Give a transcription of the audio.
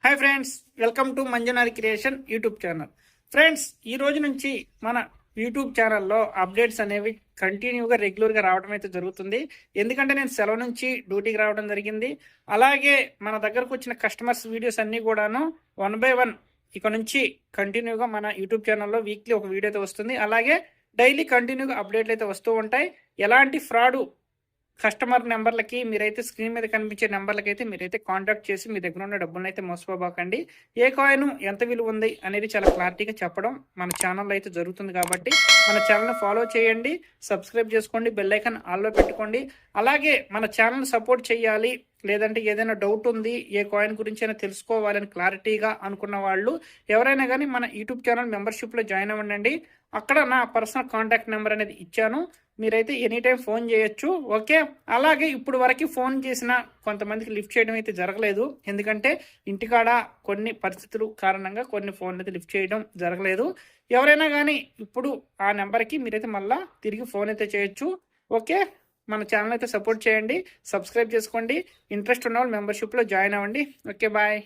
Hi friends, welcome to Manjunari creation YouTube channel. Friends, ఈ రోజు నుంచి మన యూట్యూబ్ ఛానల్లో అప్డేట్స్ అనేవి కంటిన్యూగా రెగ్యులర్గా రావడం అయితే జరుగుతుంది. ఎందుకంటే నేను సెలవు నుంచి డ్యూటీకి రావడం జరిగింది. అలాగే మన దగ్గరకు వచ్చిన కస్టమర్స్ వీడియోస్ అన్నీ కూడాను 1 by 1 ఇక నుంచి కంటిన్యూగా మన యూట్యూబ్ ఛానల్లో వీక్లీ ఒక వీడియో అయితే వస్తుంది. అలాగే డైలీ కంటిన్యూగా అప్డేట్లు అయితే వస్తూ ఉంటాయి. ఎలాంటి ఫ్రాడు కస్టమర్ నెంబర్లకి మీరైతే స్క్రీన్ మీద కనిపించే నెంబర్లకి అయితే మీరైతే కాంటాక్ట్ చేసి మీ దగ్గర ఉన్న డబ్బులను అయితే మోసపోబాకండి. ఏ కాయిన్ ఎంత విలువ ఉంది అనేది చాలా క్లారిటీగా చెప్పడం మన ఛానల్లో అయితే జరుగుతుంది. కాబట్టి మన ఛానల్ని ఫాలో చేయండి, సబ్స్క్రైబ్ చేసుకోండి, బెల్ ఐకాన్ ఆల్లో పెట్టుకోండి. అలాగే మన ఛానల్ సపోర్ట్ చేయాలి, లేదంటే ఏదైనా డౌట్ ఉంది, ఏ కాయిన్ గురించి అయినా తెలుసుకోవాలని క్లారిటీగా అనుకున్న వాళ్ళు ఎవరైనా కానీ మన యూట్యూబ్ ఛానల్ మెంబర్షిప్లో జాయిన్ అవ్వండి. అక్కడ నా పర్సనల్ కాంటాక్ట్ నెంబర్ అనేది ఇచ్చాను, మీరైతే ఎనీ టైం ఫోన్ చేయొచ్చు. ఓకే, అలాగే ఇప్పుడు వరకు ఫోన్ చేసిన కొంతమందికి లిఫ్ట్ చేయడం అయితే జరగలేదు. ఎందుకంటే ఇంటికాడ కొన్ని పరిస్థితులు కారణంగా కొన్ని ఫోన్లు అయితే లిఫ్ట్ చేయడం జరగలేదు. ఎవరైనా కానీ ఇప్పుడు ఆ నెంబర్కి మీరైతే మళ్ళీ తిరిగి ఫోన్ అయితే చేయొచ్చు. ఓకే, మన ఛానల్ అయితే సపోర్ట్ చేయండి, సబ్స్క్రైబ్ చేసుకోండి. ఇంట్రెస్ట్ ఉన్న వాళ్ళు మెంబర్షిప్లో జాయిన్ అవ్వండి. Okay, bye.